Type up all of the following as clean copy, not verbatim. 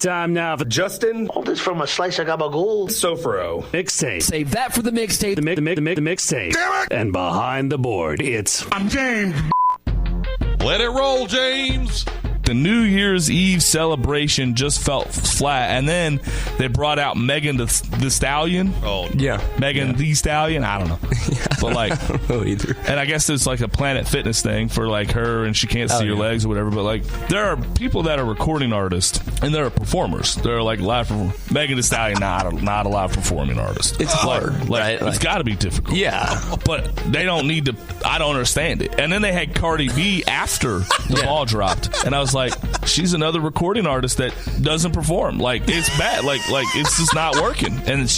Time now for Justin. All this from a slice of gabagool. Soforo. Mixtape. Save that for the mixtape. The mixtape. Damn it! And behind the board, it's... I'm James. Let it roll, James. The New Year's Eve celebration just felt flat, and then they brought out Megan the Stallion. Oh, Yeah. Megan the Stallion. I don't know, but like, I don't know either. and I guess it's like a Planet Fitness thing for like her, and she can't see her legs or whatever. But like, there are people that are recording artists, and there are performers. They're like live. Megan the Stallion, not a live performing artist. It's hard, right? It's got to be difficult. Yeah. But they don't need to. I don't understand it. And then they had Cardi B after the ball dropped, and I was like, she's another recording artist that doesn't perform. Like, it's bad. Like it's just not working. And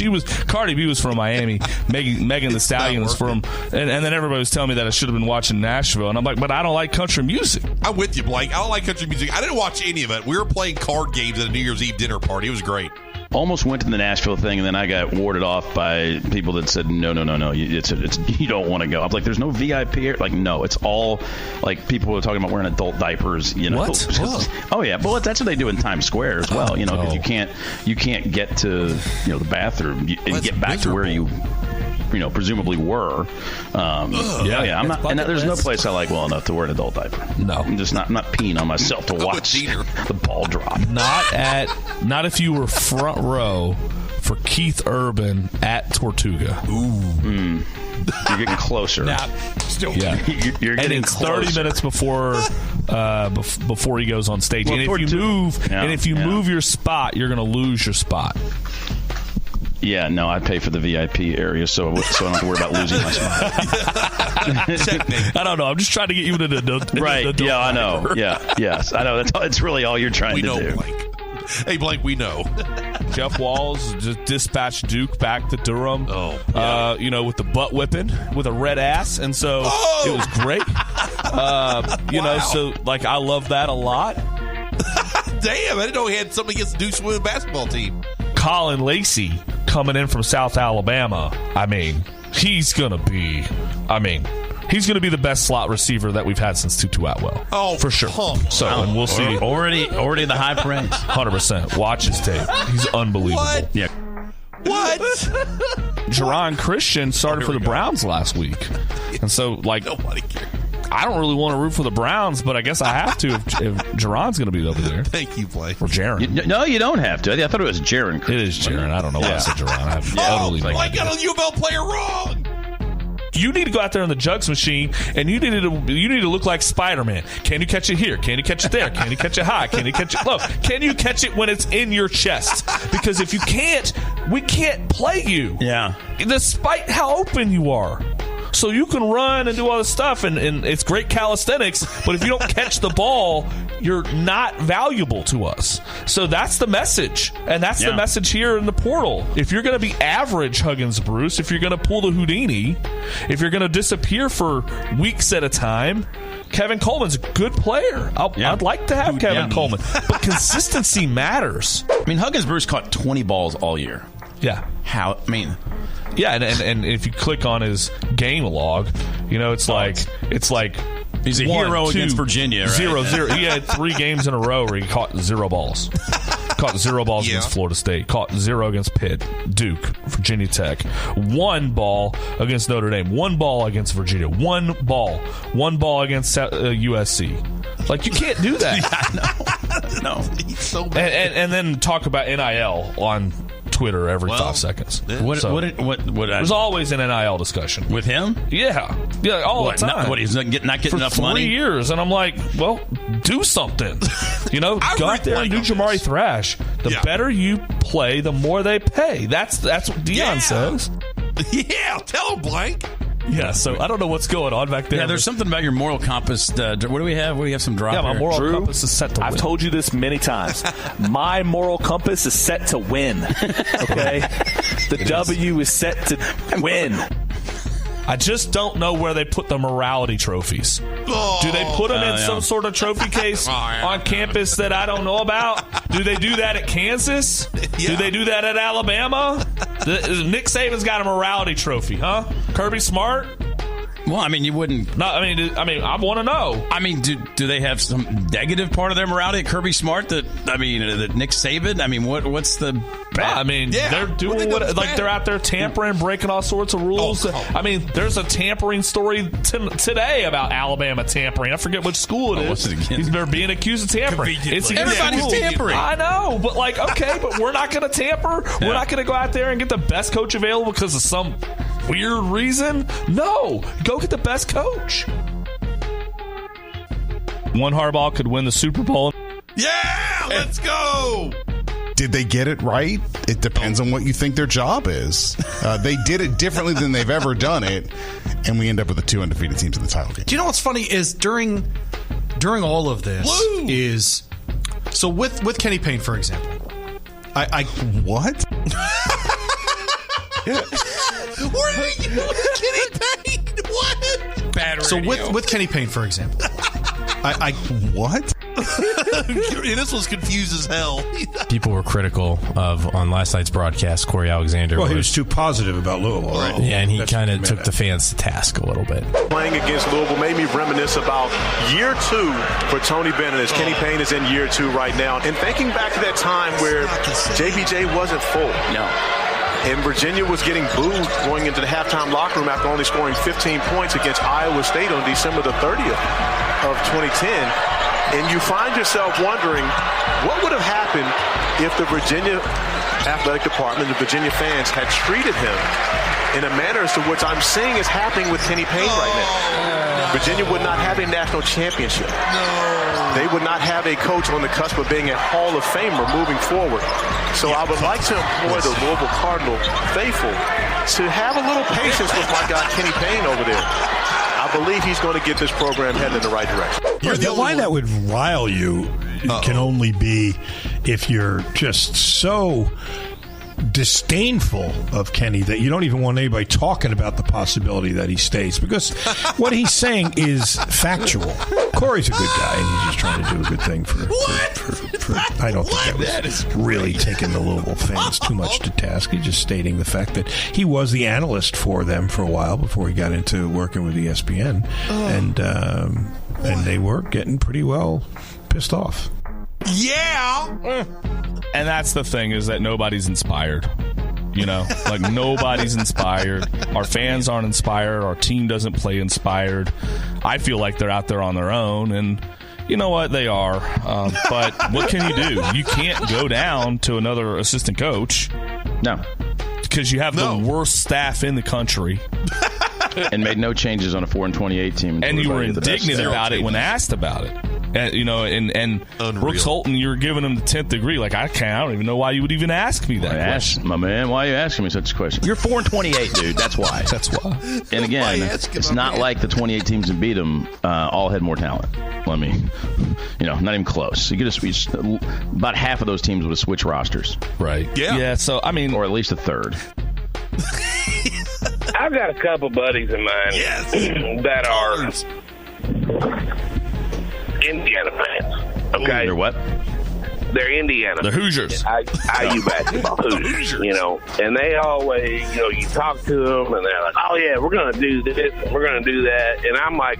Cardi B was from Miami. Megan the Stallion was from, and then everybody was telling me that I should have been watching Nashville. And I'm like, but I don't like country music. I'm with you, Blake. I don't like country music. I didn't watch any of it. We were playing card games at a New Year's Eve dinner party. It was great. Almost went to the Nashville thing, and then I got warded off by people that said, no, it's you don't want to go. I was like, there's no VIP here. Like, no, it's all, like, people were talking about wearing adult diapers, you know. What? Oh, yeah. Well, that's what they do in Times Square as well, you know, because you can't get to, you know, the bathroom and get back to where you presumably were. I'm not, and there's no place I like well enough to wear an adult diaper. No. I'm just not peeing on myself to watch the ball drop. Not if you were front row for Keith Urban at Tortuga. Ooh. You're getting closer. You're getting it's closer. 30 minutes before he goes on stage. Well, and if you move your spot, you're going to lose your spot. Yeah, no, I pay for the VIP area, so I don't have to worry about losing my spot. I don't know. I'm just trying to get you into the right. Yeah, I know. Yeah, yes, I know. It's really all you're trying to do. We know, Blake. Hey, Blake, we know. Jeff Walls just dispatched Duke back to Durham. Oh, yeah. With the butt whipping with a red ass, and so it was great. So like I love that a lot. Damn, I didn't know he had something against the Duke's women's basketball team. Colin Lacey coming in from South Alabama. He's going to be the best slot receiver that we've had since Tutu Atwell. Oh, for sure. So, and we'll see. Already the high praise. 100%. Watch his tape. He's unbelievable. What? Yeah. What? Jerron Christian started for the Browns last week. And so, like, nobody cares. I don't really want to root for the Browns, but I guess I have to if Jerron's going to be over there. Thank you, Blake. Or Jaron. No, you don't have to. I thought it was Jaron. It is Jaron. I don't know why I said Jerron. I have totally no Blake idea. got a U of L player wrong. You need to go out there on the jugs machine, and you need to look like Spider-Man. Can you catch it here? Can you catch it there? Can you catch it high? Can you catch it low? Can you catch it when it's in your chest? Because if you can't, we can't play you. Yeah. Despite how open you are. So you can run and do all this stuff, and it's great calisthenics, but if you don't catch the ball, you're not valuable to us. So that's the message, and that's the message here in the portal. If you're going to be average, Huggins Bruce, if you're going to pull the Houdini, if you're going to disappear for weeks at a time, Kevin Coleman's a good player. I'd like to have Kevin Coleman, but consistency matters. I mean, Huggins Bruce caught 20 balls all year. Yeah. Yeah, and if you click on his game log, it's like he's a hero against Virginia, right? 0-0. He had 3 games in a row where he caught 0 balls. Caught 0 balls against Florida State. Caught 0 against Pitt, Duke, Virginia Tech. 1 ball against Notre Dame. 1 ball against Virginia. 1 ball against USC. Like, you can't do that. Yeah, no. He's so bad. And then talk about NIL on Twitter every 5 seconds. There's always an NIL discussion with him. Yeah, all the time. He's not getting for enough money? 3 years, and I'm like, well, do something. Go out there and do Jamari Thrash. The better you play, the more they pay. That's what Deion says. Yeah, tell him, Blake. Yeah, so I don't know what's going on back there. Yeah, there's something about your moral compass. What do we have? We have some drop. Yeah, my here. moral compass is set to win. I've told you this many times. My moral compass is set to win. Okay? The W is set to win. I just don't know where they put the morality trophies. Do they put them in some sort of trophy case on campus that I don't know about? Do they do that at Kansas? Yeah. Do they do that at Alabama? Nick Saban's got a morality trophy, huh? Kirby Smart? Well, I mean, you wouldn't. No, I mean, I want to know. I mean, do they have some negative part of their morality at Kirby Smart? That Nick Saban. I mean, what's the? I mean, they're doing they're out there tampering, breaking all sorts of rules. I mean, there's a tampering story today about Alabama tampering. I forget which school it is. What's it again? He's been accused of tampering. Everybody's tampering. I know, but but we're not going to tamper. Yeah. We're not going to go out there and get the best coach available because of some weird reason. No, go get the best coach. One Harbaugh could win the Super Bowl. Yeah, let's go. Did they get it right? It depends on what you think their job is. They did it differently than they've ever done it, and we end up with the 2 undefeated teams in the title game. Do you know what's funny is during all of this is so with Kenny Payne, for example. I what? Where did you go with Kenny Payne? What? Bad radio. So with Kenny Payne, for example. I what? This was confused as hell. People were critical of on last night's broadcast. Corey Alexander. Well, he was too positive about Louisville, right? Yeah, and he kind of took the fans to task a little bit. Playing against Louisville made me reminisce about year 2 for Tony Bennett, as Kenny Payne is in year 2 right now, and thinking back to that time where JBJ wasn't full. No. And Virginia was getting booed going into the halftime locker room after only scoring 15 points against Iowa State on December the 30th of 2010. And you find yourself wondering what would have happened if the Virginia athletic department, the Virginia fans, had treated him in a manner as to which I'm seeing is happening with Kenny Payne right now. Virginia would not have a national championship. They would not have a coach on the cusp of being a Hall of Famer moving forward. So I would like to employ the Louisville Cardinal faithful to have a little patience with my guy Kenny Payne over there. I believe he's going to get this program headed in the right direction. Why that would rile you can only be if you're just so disdainful of Kenny that you don't even want anybody talking about the possibility that he stays, because what he's saying is factual. Corey's a good guy, and he's just trying to do a good thing for I don't think that was really taking the Louisville fans too much to task. He's just stating the fact that he was the analyst for them for a while before he got into working with ESPN, and they were getting pretty well pissed off. Yeah. And that's the thing, is that nobody's inspired. You know, like nobody's inspired. Our fans aren't inspired. Our team doesn't play inspired. I feel like they're out there on their own, and you know what? They are. But what can you do? You can't go down to another assistant coach. No. Because you have the worst staff in the country. And made no changes on a 4-28 team. And you were indignant about it when asked about it. And Brooks Holton, you were giving him the 10th degree. Like, I don't even know why you would even ask me that question. My man, why are you asking me such a question? You're 4-28, dude. That's why. That's why. And again, it's not like the 28 teams that beat them all had more talent. Not even close. You get about half of those teams would have switched rosters. Right. Yeah. So, I mean, or at least a third. I've got a couple buddies of mine that are Indiana fans. Okay. They're what? They're Indiana. The Hoosiers. IU basketball Hoosiers. You know, and they always, you talk to them and they're like, oh yeah, we're going to do this and we're going to do that. And I'm like,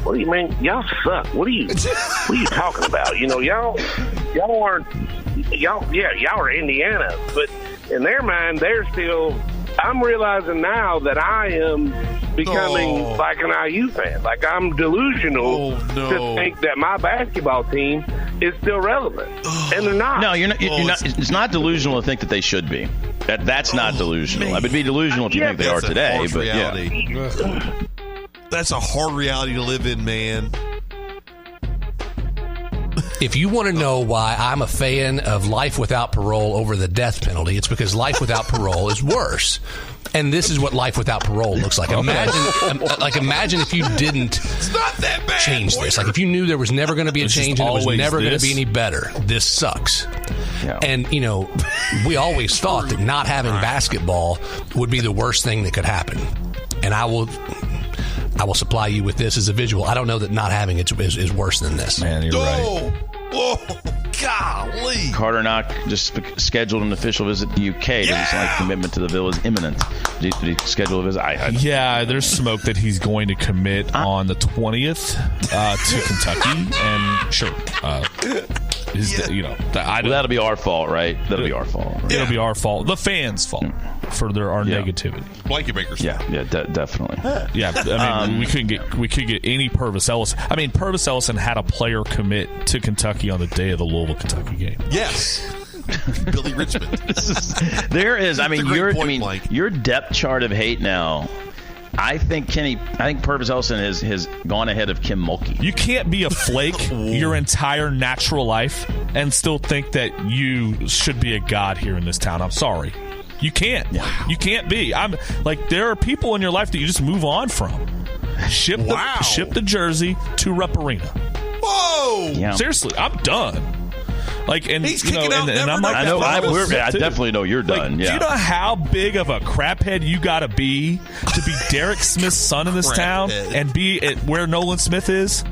what do you mean? Y'all suck. What are you talking about? Y'all are Indiana. But in their mind, they're still, I'm realizing now that I am becoming like an IU fan. Like, I'm delusional to think that my basketball team is still relevant. And they're not. No, you're not. It's not delusional to think that they should be. That's not delusional. I would be delusional if you think they are today. But yeah. That's a hard reality to live in, man. If you want to know why I'm a fan of life without parole over the death penalty, it's because life without parole is worse. And this is what life without parole looks like. Imagine if you didn't change this. Like, if you knew there was never going to be a change and it was never going to be any better. This sucks. Yeah. And, we always thought that not having basketball would be the worst thing that could happen. And I will supply you with this as a visual. I don't know that not having it is worse than this. Man, you're right. Oh, Golly. Carter Knock just scheduled an official visit to the UK. Doesn't sound like commitment to the Ville is imminent. Did he schedule a visit? Yeah, there's smoke that he's going to commit on the 20th to Kentucky, and sure. That'll be our fault, right? That'll be our fault. Right? It'll be our fault. The fans' fault for our negativity. Blanket makers. Yeah, definitely. Yeah, I mean, we couldn't get any Purvis Ellison. I mean, Purvis Ellison had a player commit to Kentucky on the day of the Louisville Kentucky game. Yes. Billy Richmond. Your depth chart of hate now. I think Purvis Ellison has gone ahead of Kim Mulkey. You can't be a flake your entire natural life and still think that you should be a god here in this town. I'm sorry. You can't. Wow. You can't be. I'm like, there are people in your life that you just move on from. Ship the jersey to Rupp Arena. Whoa! Yeah. Seriously, I'm done. Like, and he's you know, kicking out. And I'm like, I definitely know you're done. Do you know how big of a craphead you got to be Derek Smith's son in this town and be at where Nolan Smith is?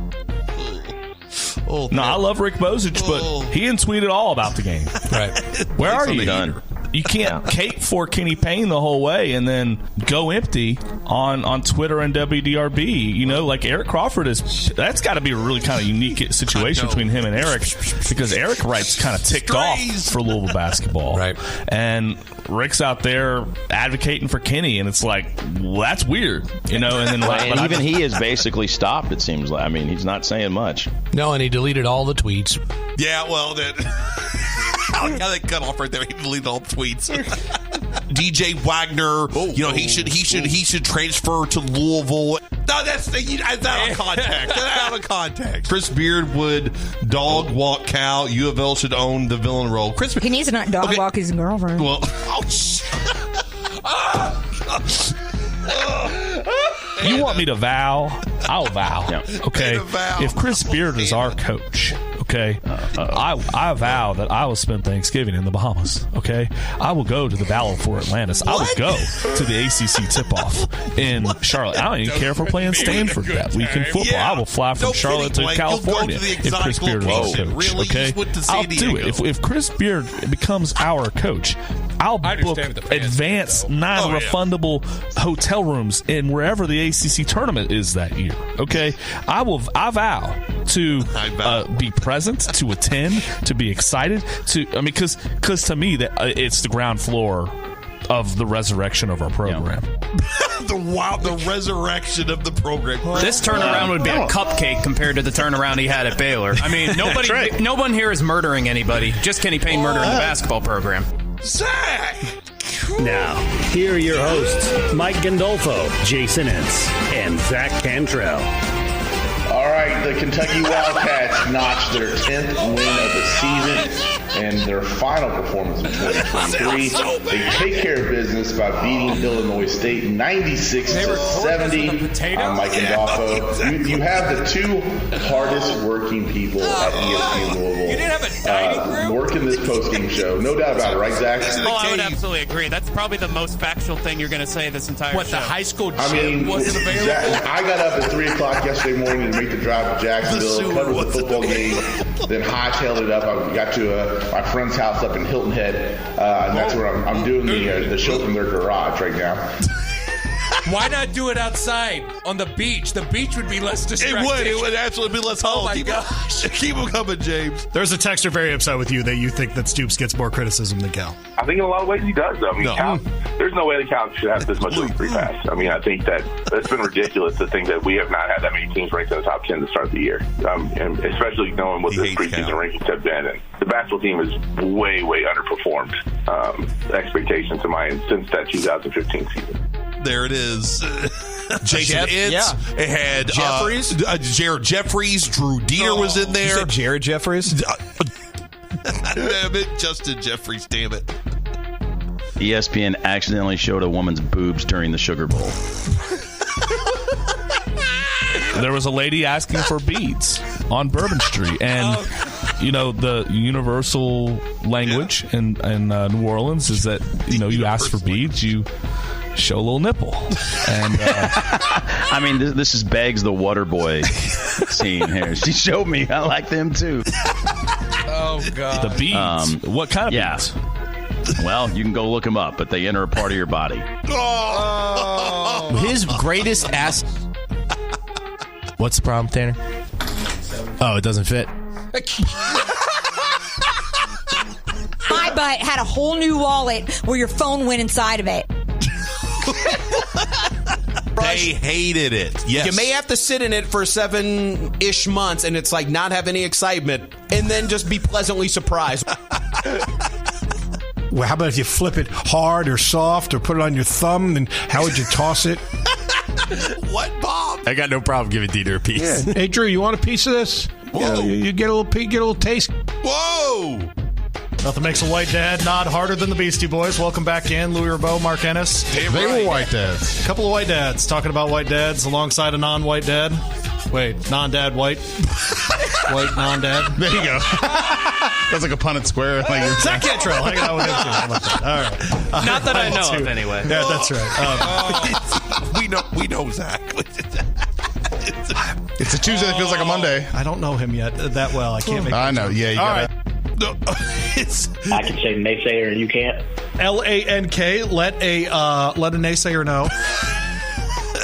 I love Rick Bozich, but he didn't tweet at all about the game. Right? Where are you? Done. You can't cape for Kenny Payne the whole way and then go empty on Twitter and WDRB. You know, like Eric Crawford that's got to be a really kind of unique situation between him and Eric, because Eric Wright's kind of ticked off for Louisville basketball. Right. And Rick's out there advocating for Kenny, and it's like, well, that's weird. You know, and then even he has basically stopped, it seems like. I mean, he's not saying much. No, and he deleted all the tweets. Yeah, well, then. How they cut off right there? He deleted all the tweets. DJ Wagner, he should transfer to Louisville. No, that's out of context. That's out of context. Chris Beard would dog walk Cal. U of L should own the villain role. He needs to not dog walk his girlfriend. Well, you want me to vow? I'll vow. Yeah. Okay. If Chris Beard is our coach, okay, I vow that I will spend Thanksgiving in the Bahamas. Okay, I will go to the Battle for Atlantis. I will go to the ACC tip-off in Charlotte. I don't even care if we're playing Stanford that week in football. I will fly from Charlotte to California if Chris Beard is our coach. Really? Okay, I'll do it. If Chris Beard becomes our coach, I'll book advanced non-refundable hotel rooms in wherever the ACC tournament is that year. Okay, I vow to be present, to attend, to be excited. Because to me that it's the ground floor of the resurrection of our program. The resurrection of the program. This turnaround would be a cupcake compared to the turnaround he had at Baylor. I mean, no one here is murdering anybody. Just Kenny Payne murdering the basketball program. Zach! Now, here are your hosts, Mike Gandolfo, Jason Entz, and Zach Cantrell. All right, the Kentucky Wildcats notched their 10th win of the season and their final performance in 2023. They take care of business by beating Illinois State 96-70. I'm Mike Gandolfo. You have the two hardest working people at ESPN Louisville. You didn't have a dining room? Working this postgame show. No doubt about it, right, Zach? Oh, I would absolutely agree. That's probably the most factual thing you're going to say this entire show. The high school gym wasn't available? Zach, I got up at 3 o'clock yesterday morning to make the drive to Jacksonville, covered the football game, then hightailed it up. I got to my friend's house up in Hilton Head, and that's where I'm doing the show from their garage right now. Why not do it outside on the beach? The beach would be less distracting. It would absolutely be less whole. Oh my gosh. Keep them coming, James. There's a texter very upset with you that you think that Stoops gets more criticism than Cal. I think in a lot of ways he does, though. I mean, Cal, there's no way that Cal should have this much of a free pass. I mean, I think that it's been ridiculous to think that we have not had that many teams ranked in the top 10 to start the year, and especially knowing what the preseason rankings have been. And the basketball team has way, way underperformed expectations of mine since that 2015 season. There it is. Jason Entz. Yeah. It had Jeffries. Jared Jeffries. Drew Deere was in there. You said Jared Jeffries? Damn it. Justin Jeffries, damn it. ESPN accidentally showed a woman's boobs during the Sugar Bowl. There was a lady asking for beads on Bourbon Street, and the universal language in New Orleans is that you ask for beads, you show a little nipple. And I mean, this is Beggs the water boy scene here. She showed me. I like them too. Oh Oh, God. The beads. What kind of beads? Well, you can go look them up, but they enter a part of your body. His greatest ass. What's the problem, Tanner? Oh, it doesn't fit. My butt had a whole new wallet where your phone went inside of it. They hated it. Yes. You may have to sit in it for 7-ish months, and it's like not have any excitement, and then just be pleasantly surprised. Well, how about if you flip it hard or soft or put it on your thumb, then how would you toss it? What, Bob? I got no problem giving Dieter a piece. Yeah. Hey, Drew, you want a piece of this? Whoa. You get a little taste. Whoa! Nothing makes a white dad nod harder than the Beastie Boys. Welcome back in. Louis Rabeau, Mark Ennis. They were white dads. A couple of white dads talking about white dads alongside a non-white dad. Wait, non-dad white? White non-dad? There you go. That's like a Punnett Square. Zach Cantrell hanging out with him too. How about that? All right. Not that I know of, anyway. Yeah, that's right. We know Zach. It's a Tuesday that feels like a Monday. I don't know him yet that well. I can't make I know. Yeah, you got it. No, I can say naysayer and you can't. LANK. Let a naysayer know.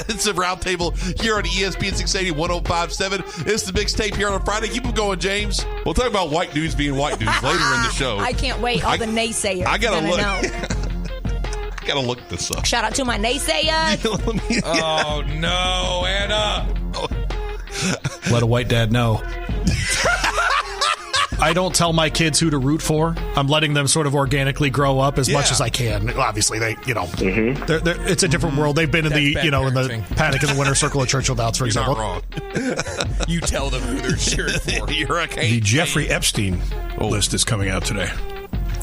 It's a Roundtable here on ESPN 680 105.7. It's the Mixtape here on a Friday. Keep them going, James. We'll talk about white news being white news later in the show. I can't wait. All the naysayers. I gotta look. Know. I gotta look this up. Shout out to my naysayers. Oh, no, Anna. Let a white dad know. I don't tell my kids who to root for. I'm letting them sort of organically grow up as much as I can. Obviously, they, it's a different world. They've been in the, in the Panic in the Winter Circle at Churchill Downs, for example. Not wrong. You tell them who they're cheering for. You're okay. The Jeffrey Epstein list is coming out today.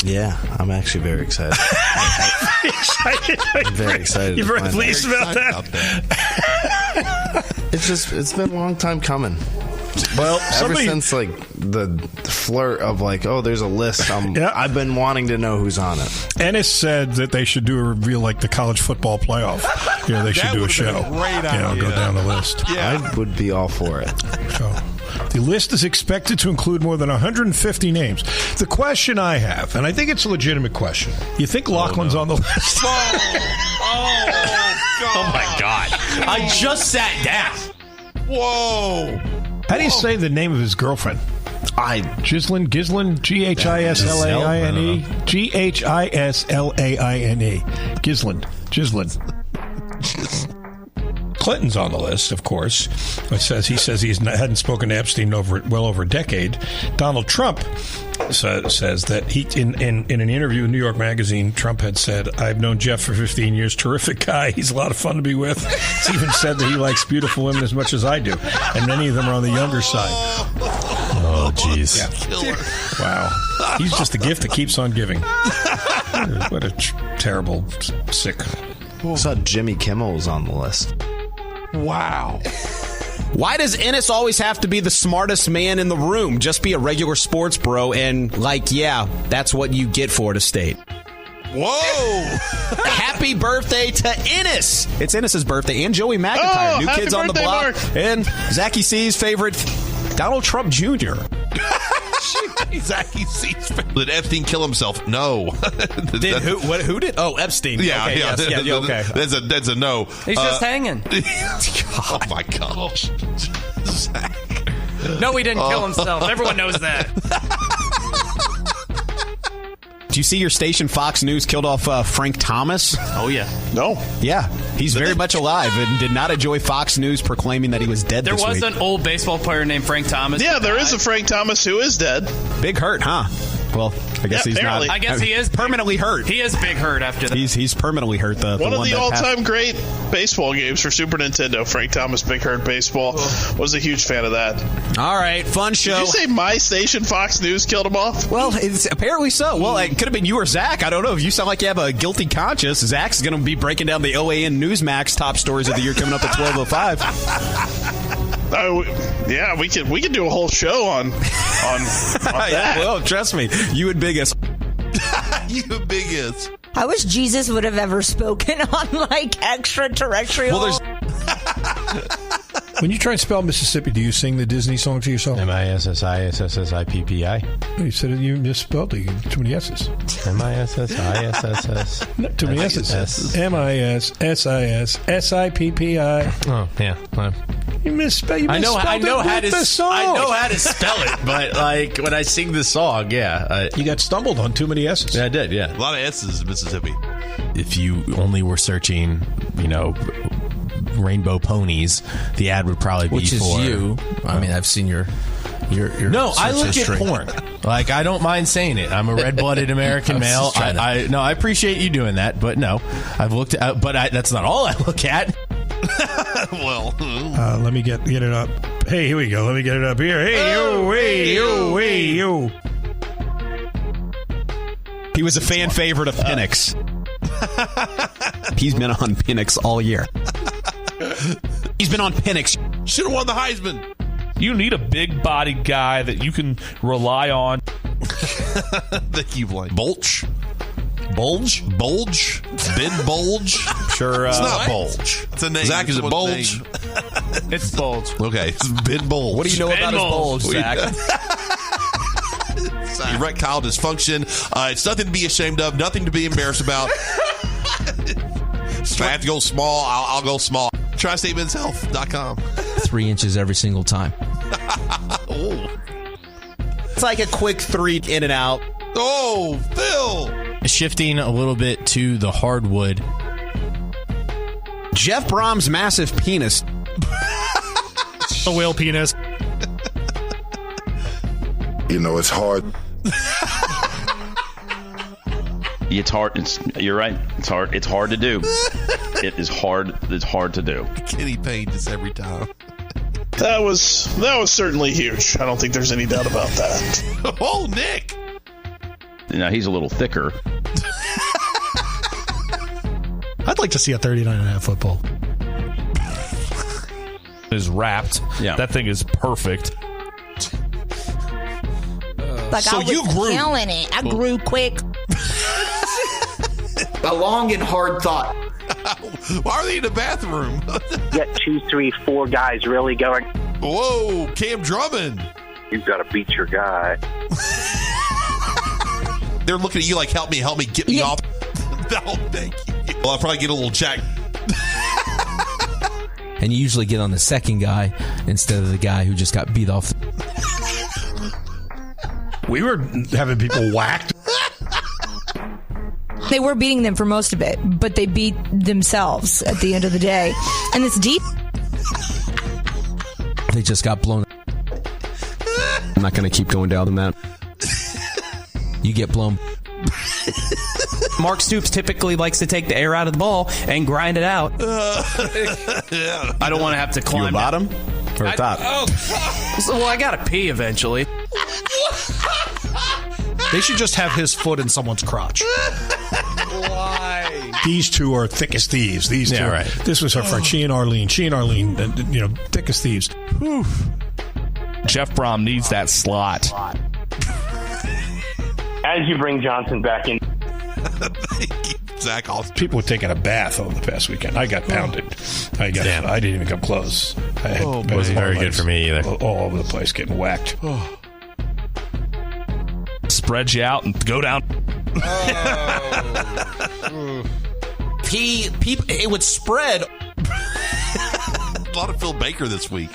Yeah, I'm actually very excited. I'm very excited. You're very pleased about that? It's been a long time coming. Well, ever since like the flirt of like, oh, there's a list. I've been wanting to know who's on it. Ennis said that they should do a reveal like the college football playoff. Yeah, they should do a show. Great idea. Go down the list. Yeah. I would be all for it. So, the list is expected to include more than 150 names. The question I have, and I think it's a legitimate question, you think Lachlan's on the list? Oh my God. I just sat down. Whoa. How do you say the name of his girlfriend? Gislaine, Gislaine, Gislaine. Clinton's on the list, of course. He says he hadn't spoken to Epstein well over a decade. Donald Trump says that he in an interview with New York Magazine, Trump had said, "I've known Jeff for 15 years. Terrific guy. He's a lot of fun to be with." He's even said that he likes beautiful women as much as I do, and many of them are on the younger side. Oh, jeez. Yeah. Wow. He's just a gift that keeps on giving. What a terrible, sick. I saw Jimmy Kimmel was on the list. Wow. Why does Ennis always have to be the smartest man in the room? Just be a regular sports bro and, that's what you get for it, a state. Whoa! Happy birthday to Ennis! It's Ennis's birthday and Joey McIntyre. New kids on the block. Mark. And Zachy C's favorite, Donald Trump Jr. Zachy C's favorite. Did Epstein kill himself? No. Who did? Oh, Epstein. Yeah, okay, yeah. Yes, yeah, okay. That's a no. He's just hanging. Oh my gosh. Zach. No, he didn't kill himself. Everyone knows that. Do you see your station Fox News killed off Frank Thomas? Oh, yeah. No. Yeah. He's very much alive and did not enjoy Fox News proclaiming that he was dead There this was week. an old baseball player named Frank Thomas. Yeah, there is a Frank Thomas who is dead. Big hurt, huh? Well, I guess he's apparently. not. I guess he is permanently hurt. He is big hurt after that. He's permanently hurt. One of the all-time great baseball games for Super Nintendo, Frank Thomas Big Hurt Baseball. Was a huge fan of that. All right, fun show. Did you say my station, Fox News, killed him off? Well, it's apparently so. Well, it could have been you or Zach. I don't know. If you sound like you have a guilty conscience, Zach's going to be breaking down the OAN Newsmax top stories of the year coming up at 12:05. Yeah, we could do a whole show on that. Well, trust me, you and Biggest. You and Biggest. I wish Jesus would have ever spoken on extraterrestrial. Well, When you try and spell Mississippi, do you sing the Disney song to yourself? M-I-S-S-I-S-S-I-P-P-I. You said you misspelled it. Too many S's. M-I-S-S-I-S-S-S. No, too many S's. M-I-S-S-I-S-S-I-P-P-I. Oh, yeah. You misspelled I know how to song. I know how to spell it, but like when I sing the song, you got stumbled on too many S's. Yeah, I did. Yeah, a lot of S's in Mississippi. If you only were searching, rainbow ponies, the ad would probably be which is for you. I mean, I've seen your No, I look history. at porn. Like, I don't mind saying it. I'm a red-blooded American male. I appreciate you doing that, but no, I've looked at, but that's not all I look at. Well, let me get it up. Hey, here we go. Let me get it up here. Hey, yo. He was a fan favorite of Penix. He's been on Penix all year. He's been on Penix. Should have won the Heisman. You need a big-bodied guy that you can rely on. That you like. Bulge? Ben Bulge? Sure. It's not Bulge. It's a name. Zach, is it Bulge? It's Bulge. Okay, it's Ben Bulge. What do you know about his bulge, Zach? Erectile dysfunction. It's nothing to be ashamed of, nothing to be embarrassed about. If I have to go small, I'll go small. TriStateMen'sHealth.com. 3 inches every single time. It's like a quick 3 in and out. Oh, Phil. Shifting a little bit to the hardwood. Jeff Brom's massive penis. A whale penis. It's hard. It's hard. You're right. It's hard. It's hard to do. It is hard. It's hard to do. Kenny Payne just every time. That was certainly huge. I don't think there's any doubt about that. Oh, Nick. Now he's a little thicker. I'd like to see a 39.5 football. Is wrapped. Yeah. That thing is perfect. Like So I was you grew. killing it. I grew quick. A long and hard thought. Why are they in the bathroom? Get 2, 3, 4 guys really going. Whoa, Cam Drummond. You've got to beat your guy. They're looking at you like, help me, get me off. No, thank you. Well, I'll probably get a little jack. And you usually get on the second guy instead of the guy who just got beat off. We were having people whacked. They were beating them for most of it, but they beat themselves at the end of the day. And it's deep. They just got blown. I'm not going to keep going down the mountain. You get blown. Mark Stoops typically likes to take the air out of the ball and grind it out. Yeah. I don't want to have to climb. You a bottom or a top? Well, I got to pee eventually. They should just have his foot in someone's crotch. Why? These two are thick as thieves. These two. Yeah, right. This was her friend. She and Arlene, thick as thieves. Whew. Jeff Brom needs that slot. As you bring Johnson back in. Zach, people were taking a bath over the past weekend. I got pounded. I didn't even come close. It wasn't very good for me either. All over the place, getting whacked. Spread you out and go down. It would spread. A lot of Phil Baker this week.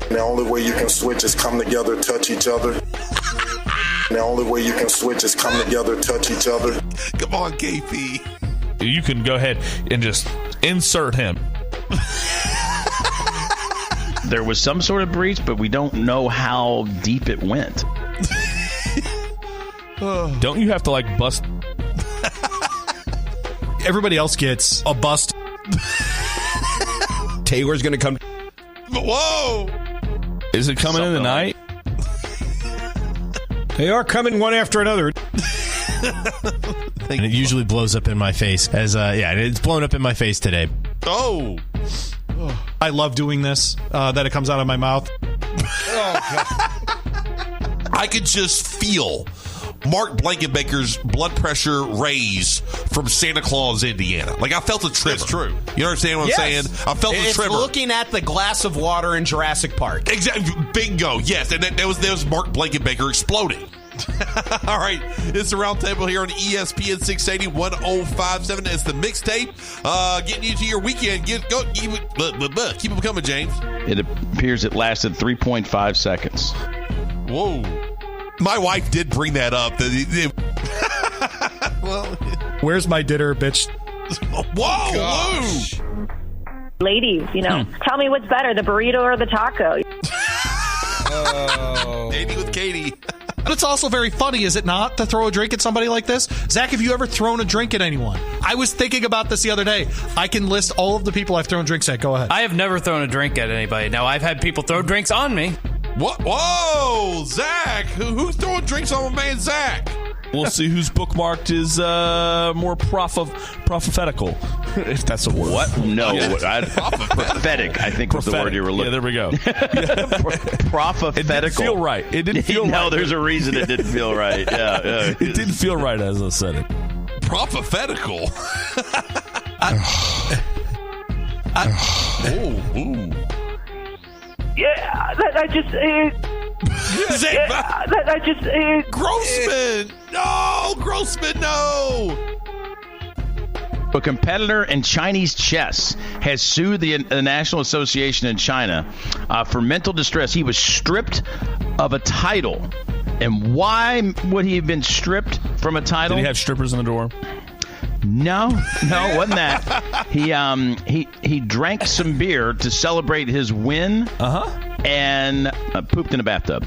The only way you can switch is come together, touch each other. The only way you can switch is come together, touch each other. Come on, KP. You can go ahead and just insert him. There was some sort of breach, but we don't know how deep it went. Don't you have to bust? Everybody else gets a bust. Taylor's going to come. Whoa! Is it coming in the night? They are coming one after another. And it usually blows up in my face. It's blown up in my face today. Oh. I love doing this, that it comes out of my mouth. I could just feel Mark Blankenbaker's blood pressure raise from Santa Claus, Indiana. Like, I felt a tremor. That's true. You understand what I'm saying? I felt a tremor. It's looking at the glass of water in Jurassic Park. Exactly. Bingo. Yes. And that was Mark Blankenbaker exploding. All right. It's the Roundtable here on ESPN 680 1057. It's the Mixtape. Getting you to your weekend. Keep them coming, James. It appears it lasted 3.5 seconds. Whoa. My wife did bring that up. Well, where's my dinner, bitch? Whoa, ladies, tell me what's better, the burrito or the taco? Dating with Katie. But it's also very funny, is it not, to throw a drink at somebody like this? Zach, have you ever thrown a drink at anyone? I was thinking about this the other day. I can list all of the people I've thrown drinks at. Go ahead. I have never thrown a drink at anybody. Now, I've had people throw drinks on me. What? Whoa, Zach. Who's throwing drinks on my man Zach? We'll see whose bookmarked is more prophetical, if that's a word. What? No. Prophetic, I think, was the word you were looking. Yeah, there we go. Prophetical. It didn't feel right. It didn't feel right. No, there's a reason it didn't feel right. Yeah. It didn't feel right as I said it. Prophetical. Yeah, I just... Grossman! No! Grossman, no! A competitor in Chinese chess has sued the National Association in China for mental distress. He was stripped of a title. And why would he have been stripped from a title? Did he have strippers in the door? No, it wasn't that. He drank some beer to celebrate his win. And pooped in a bathtub.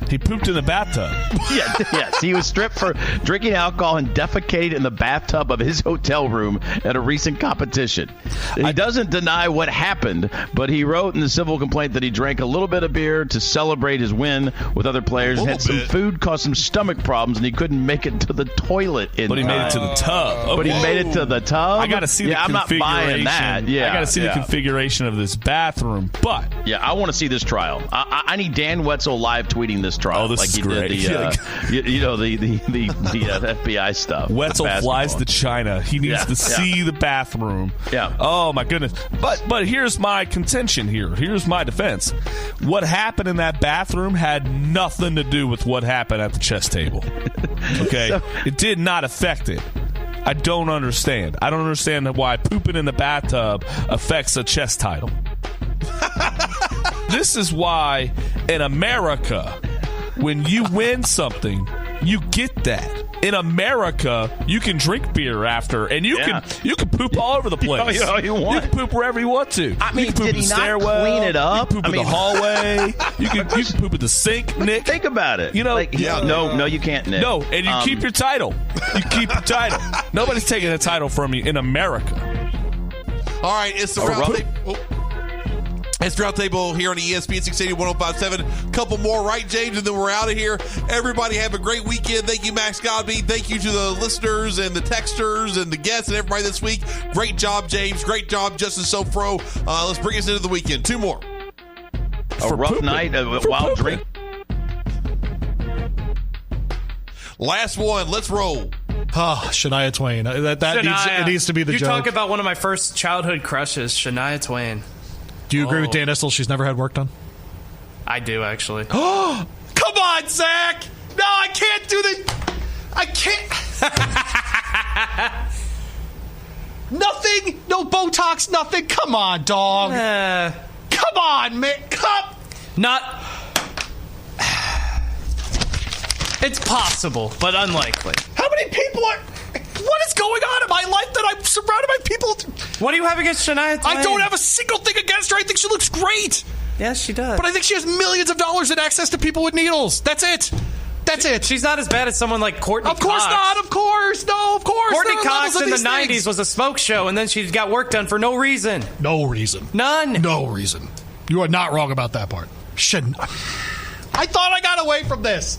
He pooped in the bathtub. Yes. He was stripped for drinking alcohol and defecated in the bathtub of his hotel room at a recent competition. He doesn't deny what happened, but he wrote in the civil complaint that he drank a little bit of beer to celebrate his win with other players. Had some food, caused some stomach problems, and he couldn't make it to the toilet. But he made it to the tub. But he made it to the tub? I got to see the configuration. I'm not buying that. Yeah, I got to see the configuration of this bathroom. But I want to see this trial. I need Dan Wetzel live tweeting this trial. Oh, this is great. The FBI stuff. Wetzel flies to China. He needs to see the bathroom. Yeah. Oh my goodness. But here's my contention here. Here's my defense. What happened in that bathroom had nothing to do with what happened at the chess table. Okay? It did not affect it. I don't understand. I don't understand why pooping in the bathtub affects a chess title. This is why in America, when you win something, you get that. In America, you can drink beer after, and you can poop all over the place. You want. You can poop wherever you want to. I mean, you can poop did in the he not stairwell, clean it up? You can poop in the hallway. You can poop in the sink, Nick. Think about it. No, you can't, Nick. No, and you keep your title. You keep your title. Nobody's taking a title from you in America. All right, it's the Roundtable. It's the Roundtable here on ESPN 680 1057. Couple more, right, James? And then we're out of here. Everybody have a great weekend. Thank you, Max Godby. Thank you to the listeners and the texters and the guests and everybody this week. Great job, James. Great job, Justin Soforo. Let's bring us into the weekend. Two more. A rough night, a wild drink. Last one. Let's roll. Shania Twain. It needs to be the joke. You're talking about one of my first childhood crushes, Shania Twain. Do you agree with Dan Issel? She's never had work done? I do, actually. Oh, come on, Zach! No, I can't do this. I can't. Nothing. No Botox. Nothing. Come on, dog. Come on, man. Not. It's possible, but unlikely. How many people are... What is going on in my life that I'm surrounded by people? What do you have against Shania Twain? I don't have a single thing against her. I think she looks great. Yes, she does. But I think she has millions of dollars in access to people with needles. That's it. She's not as bad as someone like Courtney Cox. Of course not. Of course. No, of course. Courtney Cox in the 90s was a smoke show, and then she got work done for no reason. No reason. None. No reason. You are not wrong about that part. I thought I got away from this.